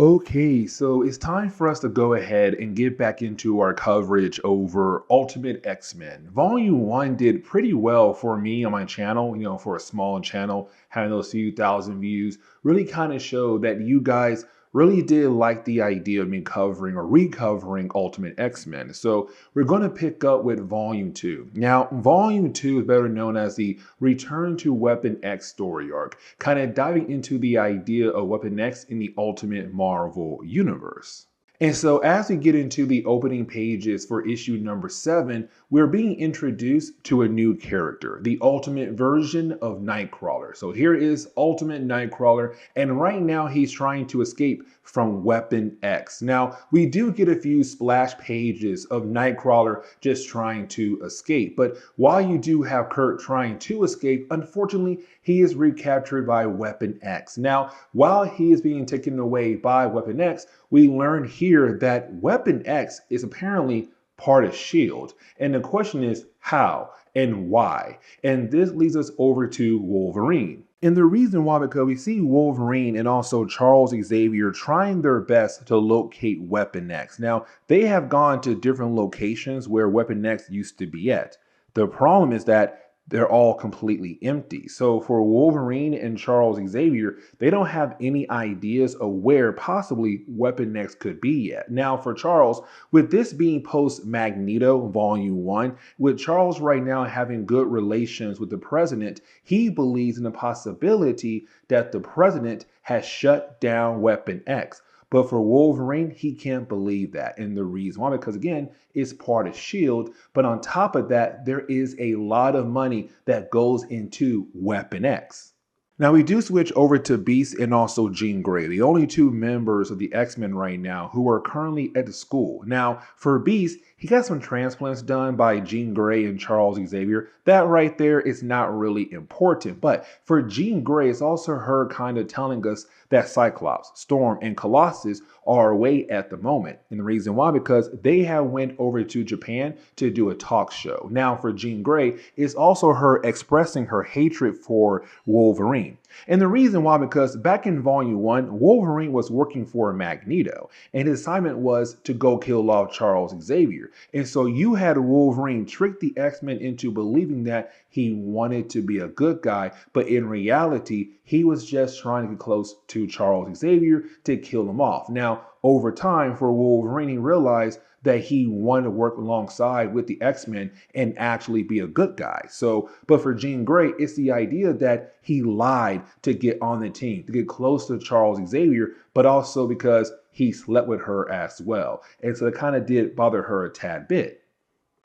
Okay, so it's time for us to go ahead and get back into our coverage over Ultimate X-Men. Volume 1 did pretty well for me on my channel, for a small channel, having those few thousand views, really kind of showed that you guys really did like the idea of me covering or recovering Ultimate X-Men. So we're going to pick up with Volume 2. Now, Volume 2 is better known as the Return to Weapon X story arc, kind of diving into the idea of Weapon X in the Ultimate Marvel universe. And so as we get into the opening pages for issue number 7, we're being introduced to a new character, the ultimate version of Nightcrawler. So here is Ultimate Nightcrawler, and right now he's trying to escape from Weapon X. Now, we do get a few splash pages of Nightcrawler just trying to escape, but while you do have Kurt trying to escape, unfortunately, he is recaptured by Weapon X. Now, while he is being taken away by Weapon X, we learn here that Weapon X is apparently part of S.H.I.E.L.D. And the question is how and why? And this leads us over to Wolverine. And the reason why, because we see Wolverine and also Charles Xavier trying their best to locate Weapon X. Now, they have gone to different locations where Weapon X used to be at. The problem is that they're all completely empty. So for Wolverine and Charles Xavier, they don't have any ideas of where possibly Weapon X could be yet. Now for Charles, with this being post Magneto Volume 1, with Charles right now having good relations with the president, he believes in the possibility that the president has shut down Weapon X. But for Wolverine, he can't believe that. And the reason why, because again, it's part of S.H.I.E.L.D. But on top of that, there is a lot of money that goes into Weapon X. Now we do switch over to Beast and also Jean Grey, the only two members of the X-Men right now who are currently at the school. Now for Beast, he got some transplants done by Jean Grey and Charles Xavier. That right there is not really important. But for Jean Grey, it's also her kind of telling us that Cyclops, Storm, and Colossus are away at the moment. And the reason why, because they have went over to Japan to do a talk show. Now for Jean Grey, it's also her expressing her hatred for Wolverine. And the reason why, because back in Volume 1, Wolverine was working for Magneto, and his assignment was to go kill off Charles Xavier. And so you had Wolverine trick the X-Men into believing that he wanted to be a good guy, but in reality, he was just trying to get close to Charles Xavier to kill him off. Now, over time, for Wolverine, he realized that he wanted to work alongside with the X-Men and actually be a good guy. So, but for Jean Grey, it's the idea that he lied to get on the team, to get close to Charles Xavier, but also because he slept with her as well. And so it kind of did bother her a tad bit.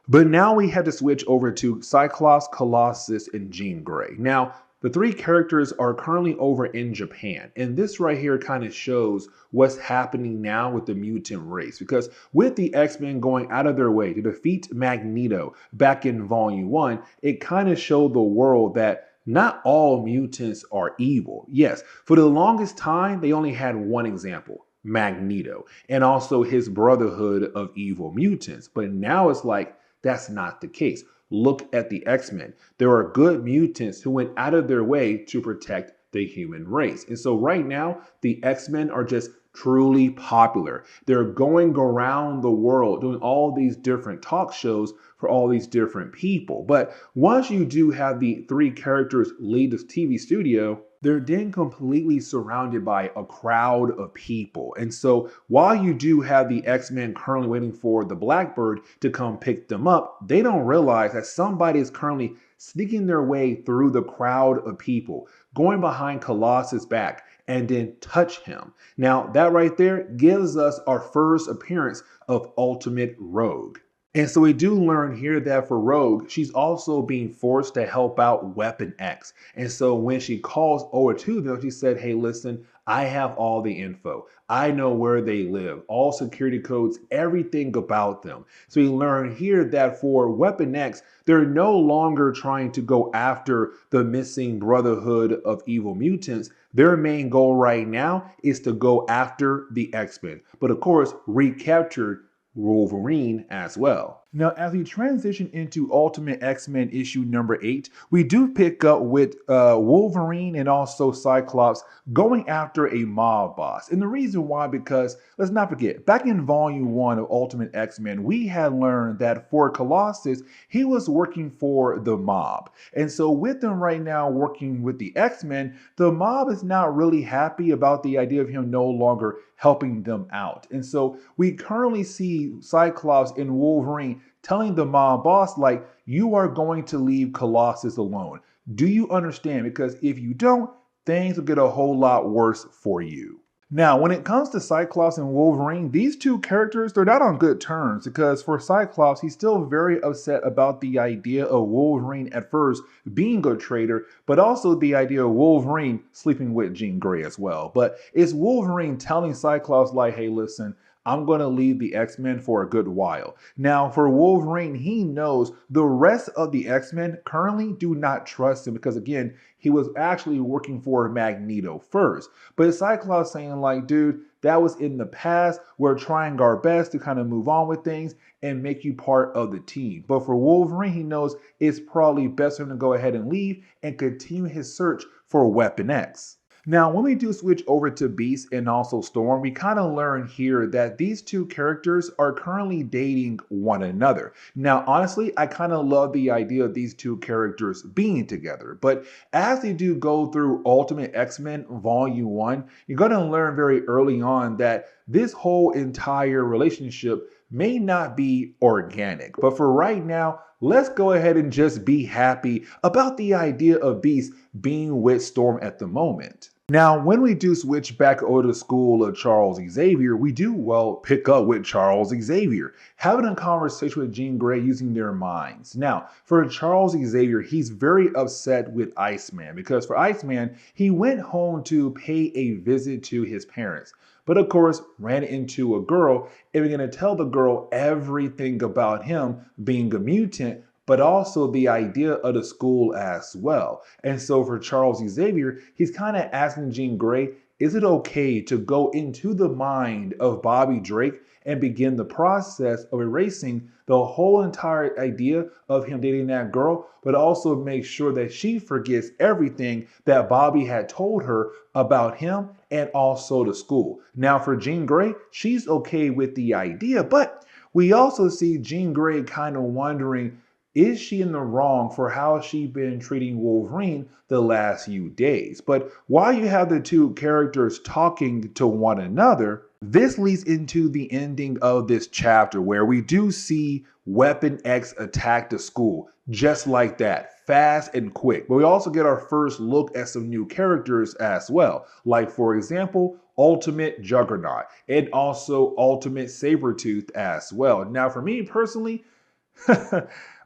But now we have to switch over to Cyclops, Colossus, and Jean Grey. Now, the three characters are currently over in Japan, and this right here kind of shows what's happening now with the mutant race, because with the X-Men going out of their way to defeat Magneto back in Volume 1, it kind of showed the world that not all mutants are evil. Yes, for the longest time, they only had one example, Magneto, and also his Brotherhood of Evil Mutants. But now it's like, that's not the case. Look at the X-Men. There are good mutants who went out of their way to protect the human race. And so right now, the X-Men are just truly popular. They're going around the world doing all these different talk shows for all these different people. But once you do have the three characters leave the TV studio, they're then completely surrounded by a crowd of people. And so while you do have the X-Men currently waiting for the Blackbird to come pick them up, they don't realize that somebody is currently sneaking their way through the crowd of people, going behind Colossus' back, and then touch him. Now, that right there gives us our first appearance of Ultimate Rogue. And so we do learn here that for Rogue, she's also being forced to help out Weapon X. And so when she calls over to them, she said, hey, listen, I have all the info. I know where they live, all security codes, everything about them. So we learn here that for Weapon X, they're no longer trying to go after the missing Brotherhood of Evil Mutants. Their main goal right now is to go after the X-Men. But of course, recaptured Wolverine as well. Now, as we transition into Ultimate X-Men issue number 8, we do pick up with Wolverine and also Cyclops going after a mob boss. And the reason why, because let's not forget, back in volume 1 of Ultimate X-Men, we had learned that for Colossus, he was working for the mob. And so with them right now working with the X-Men, the mob is not really happy about the idea of him no longer helping them out. And so we currently see Cyclops and Wolverine telling the mob boss, like, you are going to leave Colossus alone. Do you understand? Because if you don't, things will get a whole lot worse for you. Now, when it comes to Cyclops and Wolverine, these two characters, they're not on good terms because for Cyclops, he's still very upset about the idea of Wolverine at first being a traitor, but also the idea of Wolverine sleeping with Jean Grey as well. But it's Wolverine telling Cyclops like, hey, listen, I'm going to leave the X-Men for a good while. Now, for Wolverine, he knows the rest of the X-Men currently do not trust him because, again, he was actually working for Magneto first. But Cyclops saying like, dude, that was in the past. We're trying our best to kind of move on with things and make you part of the team. But for Wolverine, he knows it's probably best for him to go ahead and leave and continue his search for Weapon X. Now, when we do switch over to Beast and also Storm, we kind of learn here that these two characters are currently dating one another. Now, honestly, I kind of love the idea of these two characters being together. But as they do go through Ultimate X-Men Volume 1, you're going to learn very early on that this whole entire relationship may not be organic. But for right now, let's go ahead and just be happy about the idea of Beast being with Storm at the moment. Now, when we do switch back over to the school of Charles Xavier, we do, well, pick up with Charles Xavier, having a conversation with Jean Grey using their minds. Now, for Charles Xavier, he's very upset with Iceman because for Iceman, he went home to pay a visit to his parents. But of course, ran into a girl and we're going to tell the girl everything about him being a mutant, but also the idea of the school as well. And so for Charles Xavier, he's kind of asking Jean Grey, is it okay to go into the mind of Bobby Drake and begin the process of erasing the whole entire idea of him dating that girl, but also make sure that she forgets everything that Bobby had told her about him and also the school. Now for Jean Grey, she's okay with the idea, but we also see Jean Grey kind of wondering, is she in the wrong for how she's been treating Wolverine the last few days? But while you have the two characters talking to one another, this leads into the ending of this chapter where we do see Weapon X attack the school just like that, fast and quick. But we also get our first look at some new characters as well. Like, for example, Ultimate Juggernaut and also Ultimate Sabretooth as well. Now, for me personally,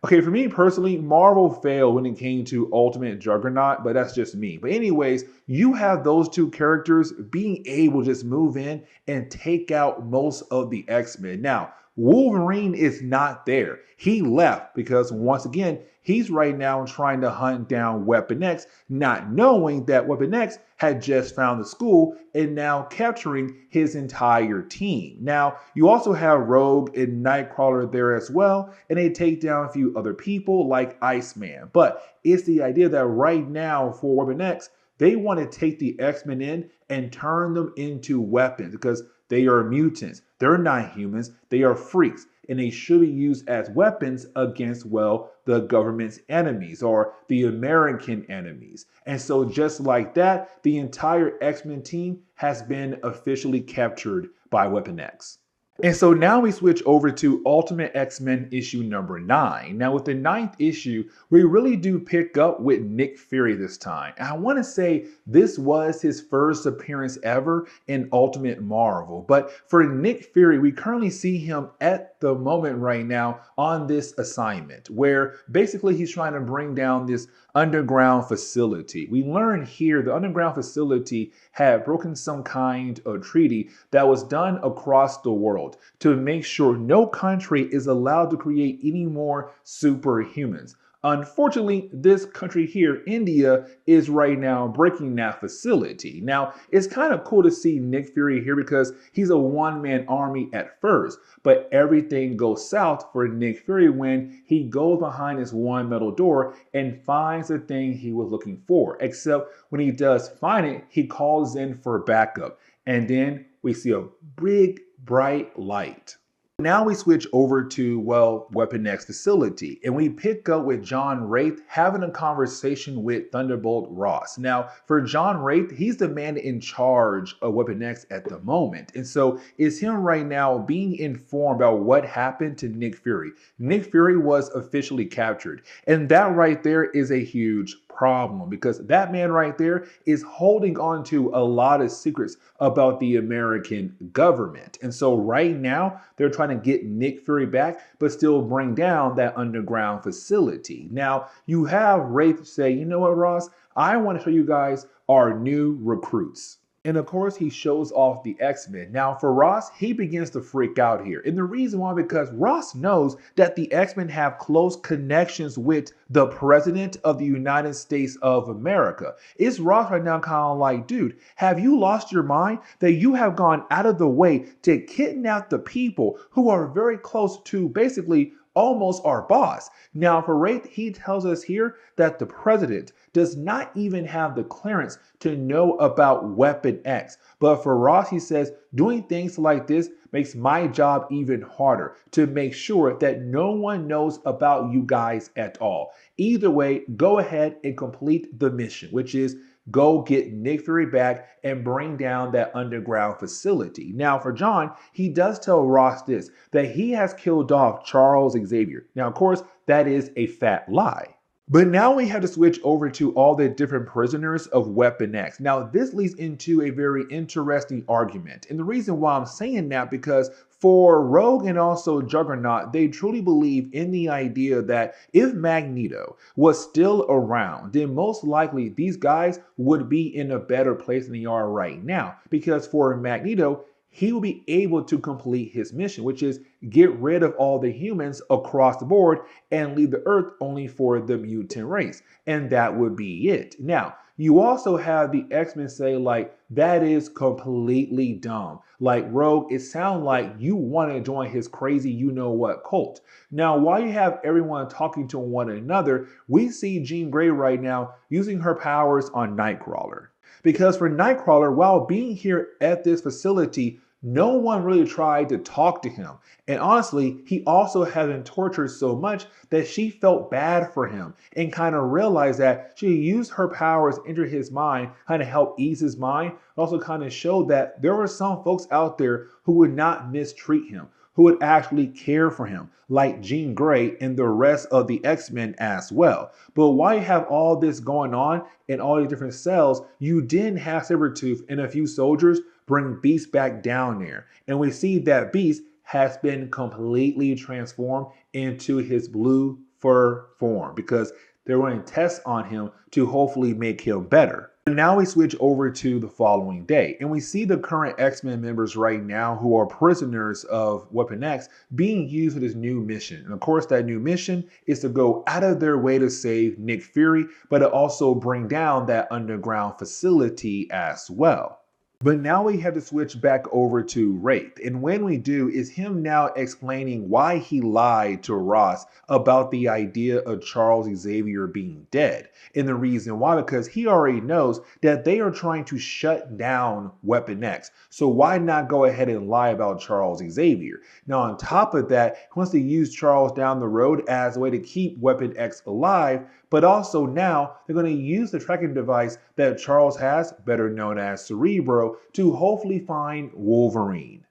okay, for me personally, Marvel failed when it came to Ultimate Juggernaut, but that's just me. But anyways, you have those two characters being able to just move in and take out most of the X-Men. Now, Wolverine is not there. He left because once again, he's right now trying to hunt down Weapon X, not knowing that Weapon X had just found the school and now capturing his entire team. Now, you also have Rogue and Nightcrawler there as well, and they take down a few other people like Iceman. But it's the idea that right now for Weapon X, they want to take the X-Men in and turn them into weapons because they are mutants. They're not humans. They are freaks. And they should be used as weapons against, well, the government's enemies or the American enemies. And so just like that, the entire X-Men team has been officially captured by Weapon X. And so now we switch over to Ultimate X-Men issue number 9. Now with the 9th issue, we really do pick up with Nick Fury this time. And I want to say this was his first appearance ever in Ultimate Marvel. But for Nick Fury, we currently see him at the moment right now on this assignment where basically he's trying to bring down this underground facility. We learn here the underground facility had broken some kind of treaty that was done across the world to make sure no country is allowed to create any more superhumans. Unfortunately, this country here, India, is right now breaking that facility. Now, it's kind of cool to see Nick Fury here because he's a one-man army at first, but everything goes south for Nick Fury when he goes behind this one metal door and finds the thing he was looking for. Except when he does find it, he calls in for backup. And then we see a big, bright light. Now we switch over to, well, Weapon X facility, and we pick up with John Wraith having a conversation with Thunderbolt Ross. Now, for John Wraith, he's the man in charge of Weapon X at the moment, and so it's him right now being informed about what happened to Nick Fury. Nick Fury was officially captured, and that right there is a huge problem because that man right there is holding on to a lot of secrets about the American government. And so right now they're trying to get Nick Fury back, but still bring down that underground facility. Now you have Wraith say, you know what, Ross, I want to show you guys our new recruits. And of course, he shows off the X-Men. Now, for Ross, he begins to freak out here. And the reason why, because Ross knows that the X-Men have close connections with the President of the United States of America. It's Ross right now kind of like, dude, have you lost your mind that you have gone out of the way to kidnap the people who are very close to basically almost our boss? Now, for Wraith, he tells us here that the president does not even have the clearance to know about Weapon X. But for Ross, he says, doing things like this makes my job even harder to make sure that no one knows about you guys at all. Either way, go ahead and complete the mission, which is go get Nick Fury back and bring down that underground facility. Now, for John, he does tell Ross this, that he has killed off Charles Xavier. Now, of course, that is a fat lie. But now we have to switch over to all the different prisoners of Weapon X. Now, this leads into a very interesting argument. And the reason why I'm saying that, because for Rogue and also Juggernaut, they truly believe in the idea that if Magneto was still around, then most likely these guys would be in a better place than they are right now. Because for Magneto, he will be able to complete his mission, which is get rid of all the humans across the board and leave the Earth only for the mutant race. And that would be it. Now, you also have the X-Men say, like, that is completely dumb. Like, Rogue, it sounds like you want to join his crazy you-know-what cult. Now, while you have everyone talking to one another, we see Jean Grey right now using her powers on Nightcrawler. Because for Nightcrawler, while being here at this facility, no one really tried to talk to him. And honestly, he also had been tortured so much that she felt bad for him and kind of realized that she used her powers into his mind, kind of help ease his mind, also kind of showed that there were some folks out there who would not mistreat him, who would actually care for him, like Jean Grey and the rest of the X-Men as well. But while you have all this going on in all these different cells, you didn't have Sabretooth and a few soldiers bring Beast back down there. And we see that Beast has been completely transformed into his blue fur form because they're running tests on him to hopefully make him better. Now we switch over to the following day, and we see the current X-Men members right now who are prisoners of Weapon X being used for this new mission. And of course, that new mission is to go out of their way to save Nick Fury, but to also bring down that underground facility as well. But now we have to switch back over to Wraith. And when we do, is him now explaining why he lied to Ross about the idea of Charles Xavier being dead. And the reason why, because he already knows that they are trying to shut down Weapon X. So why not go ahead and lie about Charles Xavier? Now, on top of that, he wants to use Charles down the road as a way to keep Weapon X alive. But also now they're going to use the tracking device that Charles has, better known as Cerebro, to hopefully find Wolverine.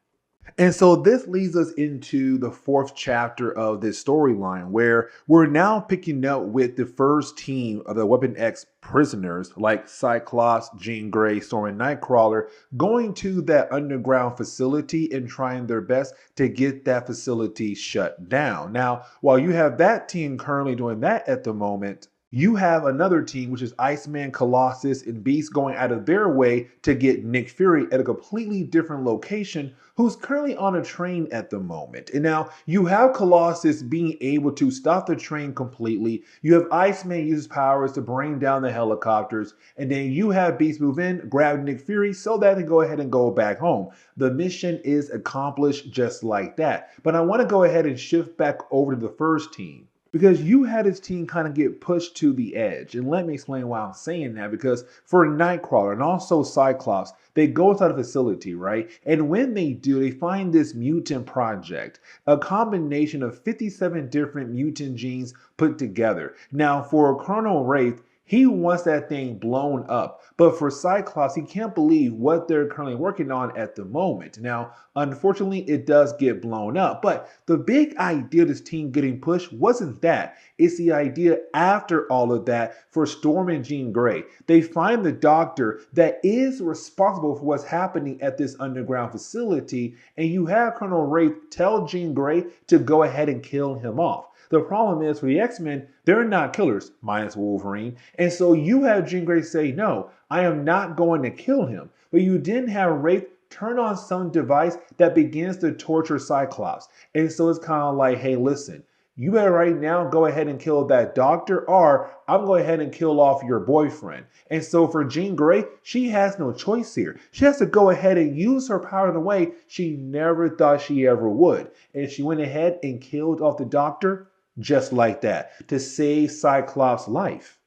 And so this leads us into the fourth chapter of this storyline, where we're now picking up with the first team of the Weapon X prisoners like Cyclops, Jean Grey, Storm, and Nightcrawler going to that underground facility and trying their best to get that facility shut down. Now, while you have that team currently doing that at the moment, You have another team, which is Iceman, Colossus, and Beast, going out of their way to get Nick Fury at a completely different location, who's currently on a train at the moment. And now you have Colossus being able to stop the train completely. You have Iceman use his powers to bring down the helicopters. And then you have Beast move in, grab Nick Fury so that they can go ahead and go back home. The mission is accomplished just like that. But I want to go ahead and shift back over to the first team, because you had his team kind of get pushed to the edge. And let me explain why I'm saying that. Because for Nightcrawler and also Cyclops, they go inside a facility, right? And when they do, they find this mutant project, a combination of 57 different mutant genes put together. Now, for Colonel Wraith, he wants that thing blown up. But for Cyclops, he can't believe what they're currently working on at the moment. Now, unfortunately, it does get blown up. But the big idea of this team getting pushed wasn't that. It's the idea after all of that for Storm and Jean Grey. They find the doctor that is responsible for what's happening at this underground facility. And you have Colonel Wraith tell Jean Grey to go ahead and kill him off. The problem is for the X-Men, they're not killers, minus Wolverine. And so you have Jean Grey say, no, I am not going to kill him. But you didn't have Wraith turn on some device that begins to torture Cyclops. And so it's kind of like, hey, listen, you better right now go ahead and kill that doctor, or I'm going ahead and kill off your boyfriend. And so for Jean Grey, she has no choice here. She has to go ahead and use her power in a way she never thought she ever would. And she went ahead and killed off the doctor just like that to save Cyclops' life.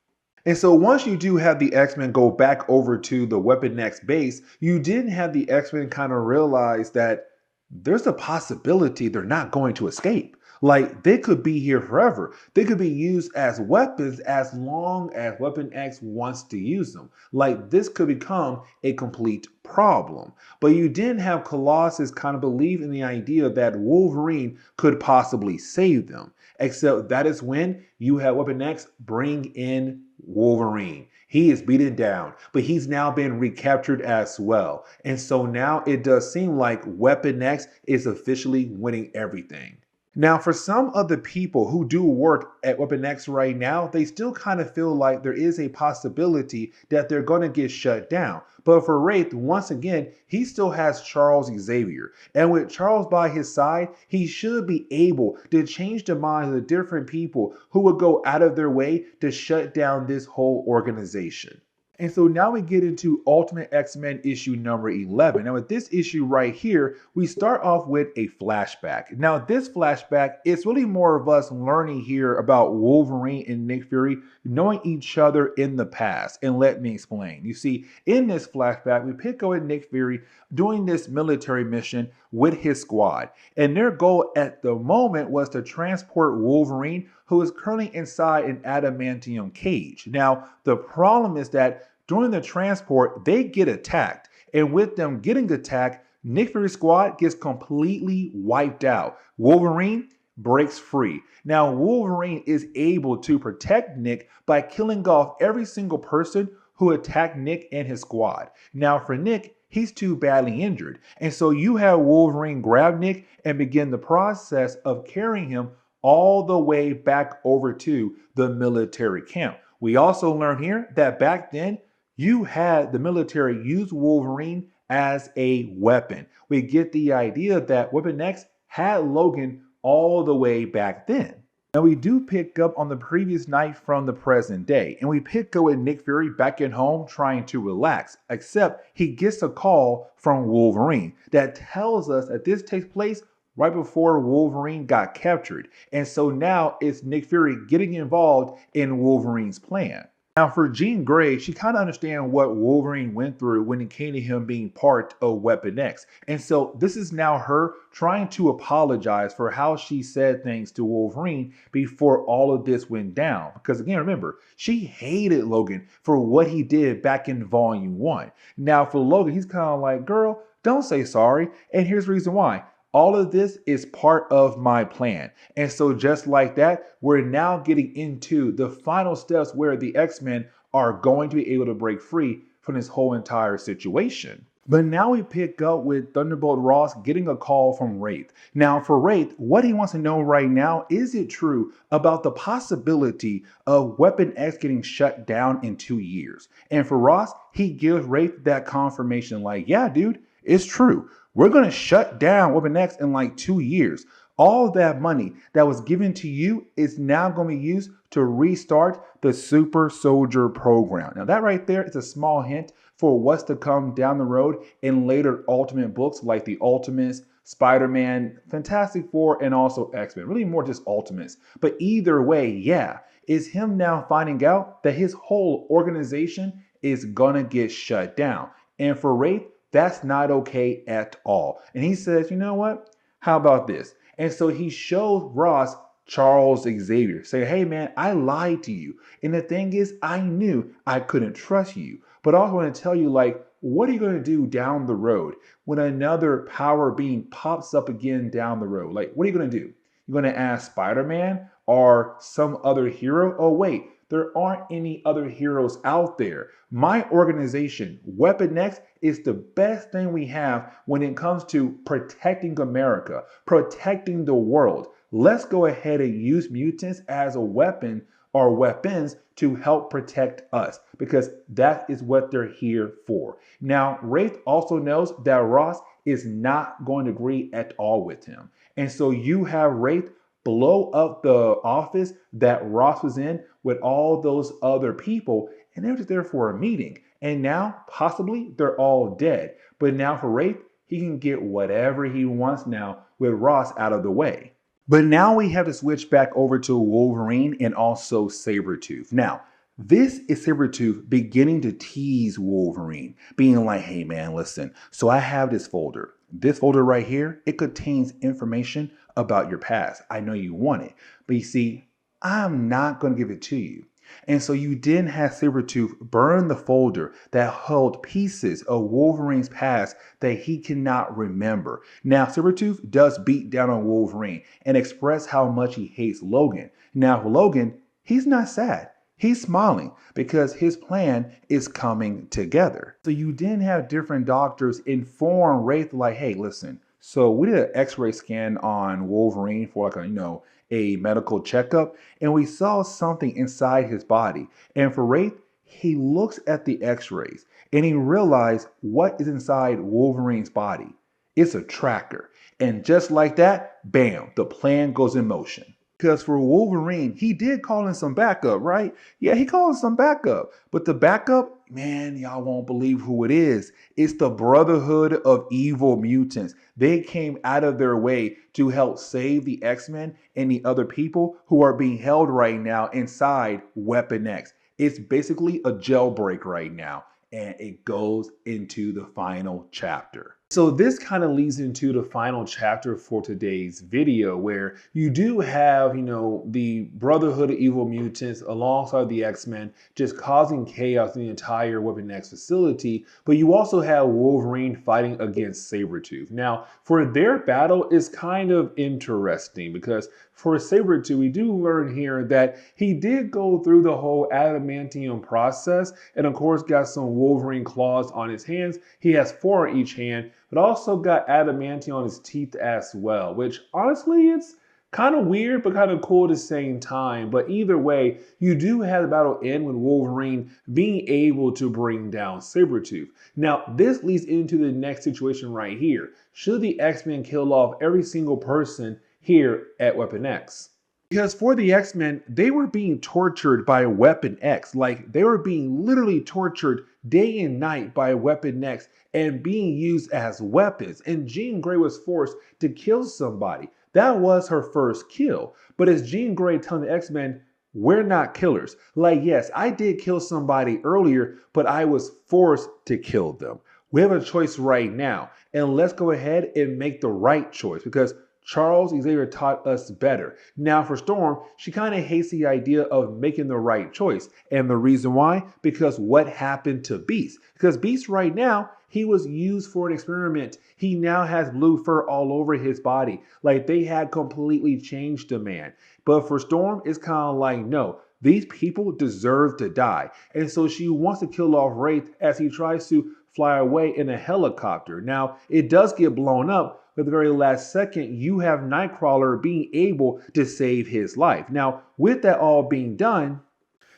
And so once you do have the X-Men go back over to the Weapon X base, you didn't have the X-Men kind of realize that there's a possibility they're not going to escape. Like, they could be here forever. They could be used as weapons as long as Weapon X wants to use them. Like, this could become a complete problem. But you didn't have Colossus kind of believe in the idea that Wolverine could possibly save them. Except that is when you have Weapon X bring in Wolverine. He is beaten down, but he's now been recaptured as well. And so now it does seem like Weapon X is officially winning everything. Now, for some of the people who do work at Weapon X right now, they still kind of feel like there is a possibility that they're going to get shut down. But for Wraith, once again, he still has Charles Xavier. And with Charles by his side, he should be able to change the minds of the different people who would go out of their way to shut down this whole organization. And so now we get into Ultimate X-Men issue number 11. Now with this issue right here, we start off with a flashback. Now this flashback, it's really more of us learning here about Wolverine and Nick Fury knowing each other in the past. And let me explain. You see, in this flashback, we pick up with Nick Fury doing this military mission with his squad. And their goal at the moment was to transport Wolverine, who is currently inside an adamantium cage. Now, the problem is that during the transport, they get attacked. And with them getting attacked, Nick Fury's squad gets completely wiped out. Wolverine breaks free. Now, Wolverine is able to protect Nick by killing off every single person who attacked Nick and his squad. Now, for Nick, he's too badly injured. And so you have Wolverine grab Nick and begin the process of carrying him all the way back over to the military camp. We also learn here that back then, you had the military use Wolverine as a weapon. We get the idea that Weapon X had Logan all the way back then. Now we do pick up on the previous night from the present day, and we pick up with Nick Fury back at home trying to relax, except he gets a call from Wolverine that tells us that this takes place right before Wolverine got captured. And so now it's Nick Fury getting involved in Wolverine's plan. Now for Jean Grey, she kind of understands what Wolverine went through when it came to him being part of Weapon X. And so this is now her trying to apologize for how she said things to Wolverine before all of this went down. Because again, remember, she hated Logan for what he did back in Volume 1. Now for Logan, he's kind of like, girl, don't say sorry. And here's the reason why. All of this is part of my plan. And so just like that, we're now getting into the final steps where the X-Men are going to be able to break free from this whole entire situation. But now we pick up with Thunderbolt Ross getting a call from Wraith. Now, for Wraith, what he wants to know right now, is it true about the possibility of Weapon X getting shut down in 2 years? And for Ross, he gives Wraith that confirmation like, yeah, dude, it's true. We're going to shut down Weapon X in like 2 years. All that money that was given to you is now going to be used to restart the Super Soldier program. Now, that right there is a small hint for what's to come down the road in later Ultimate books like the Ultimates, Spider-Man, Fantastic Four, and also X-Men. Really more just Ultimates. But either way, yeah, is him now finding out that his whole organization is gonna get shut down. And for Wraith, that's not okay at all. And he says, you know what? How about this? And so he shows Ross Charles Xavier, say, hey man, I lied to you. And the thing is, I knew I couldn't trust you. But I also want to tell you, like, what are you going to do down the road when another power being pops up again down the road? Like, what are you going to do? You're going to ask Spider-Man or some other hero? Oh, wait, there aren't any other heroes out there. My organization, Weapon X, is the best thing we have when it comes to protecting America, protecting the world. Let's go ahead and use mutants as a weapon or weapons to help protect us because that is what they're here for. Now, Wraith also knows that Ross is not going to agree at all with him. And so you have Wraith blow up the office that Ross was in with all those other people, and they're just there for a meeting. And now, possibly, they're all dead. But now for Wraith, he can get whatever he wants now with Ross out of the way. But now we have to switch back over to Wolverine and also Sabretooth. Now, this is Sabretooth beginning to tease Wolverine, being like, hey man, listen, so I have this folder. This folder right here, it contains information about your past. I know you want it, but you see, I'm not going to give it to you. And so you then have Sabretooth burn the folder that held pieces of Wolverine's past that he cannot remember. Now, Sabretooth does beat down on Wolverine and express how much he hates Logan. Now, for Logan, he's not sad. He's smiling because his plan is coming together. So you then have different doctors inform Wraith like, hey, listen, so we did an x-ray scan on Wolverine for like a medical checkup, and we saw something inside his body. And for Wraith, he looks at the x-rays and he realized what is inside Wolverine's body. It's a tracker. And just like that, bam, the plan goes in motion. Because for Wolverine, he did call in some backup, right? Yeah, he called in some backup. But the backup, man, y'all won't believe who it is. It's the Brotherhood of Evil Mutants. They came out of their way to help save the X-Men and the other people who are being held right now inside Weapon X. It's basically a jailbreak right now, and it goes into the final chapter. So this kind of leads into the final chapter for today's video, where you do have, the Brotherhood of Evil Mutants alongside the X-Men just causing chaos in the entire Weapon X facility, but you also have Wolverine fighting against Sabretooth. Now, for their battle is kind of interesting because for Sabretooth, we do learn here that he did go through the whole adamantium process and of course got some Wolverine claws on his hands. He has 4 on each hand, but also got adamantium on his teeth as well, which honestly, it's kind of weird, but kind of cool at the same time. But either way, you do have the battle end with Wolverine being able to bring down Sabretooth. Now, this leads into the next situation right here. Should the X-Men kill off every single person here at Weapon X? Because for the X-Men, they were being tortured by Weapon X. Like, they were being literally tortured day and night by Weapon X and being used as weapons. And Jean Grey was forced to kill somebody. That was her first kill. But as Jean Grey telling the X-Men, we're not killers. Like, yes, I did kill somebody earlier, but I was forced to kill them. We have a choice right now. And let's go ahead and make the right choice because Charles Xavier taught us better. Now for Storm, she kind of hates the idea of making the right choice. And the reason why? Because what happened to Beast? Because Beast right now, he was used for an experiment. He now has blue fur all over his body. Like they had completely changed the man. But for Storm, it's kind of like, no, these people deserve to die. And so she wants to kill off Wraith as he tries to fly away in a helicopter. Now, it does get blown up, but at the very last second, you have Nightcrawler being able to save his life. Now, with that all being done,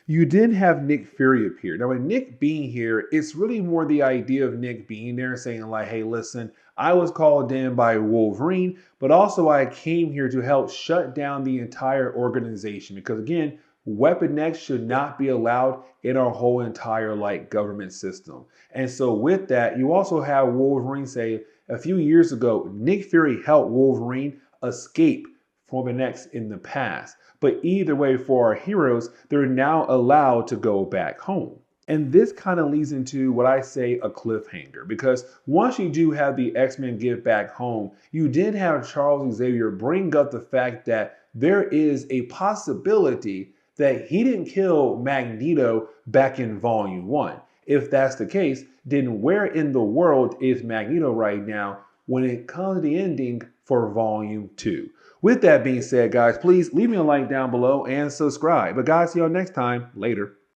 you did have Nick Fury appear. Now, with Nick being here, it's really more the idea of Nick being there saying, like, hey, listen, I was called in by Wolverine, but also I came here to help shut down the entire organization. Because again, Weapon X should not be allowed in our whole entire like government system. And so with that, you also have Wolverine say a few years ago, Nick Fury helped Wolverine escape from an X in the past. But either way, for our heroes, they're now allowed to go back home. And this kind of leads into what I say a cliffhanger, because once you do have the X-Men get back home, you did have Charles Xavier bring up the fact that there is a possibility that he didn't kill Magneto back in Volume 1. If that's the case, then where in the world is Magneto right now when it comes to the ending for Volume 2? With that being said, guys, please leave me a like down below and subscribe. But guys, see y'all next time. Later.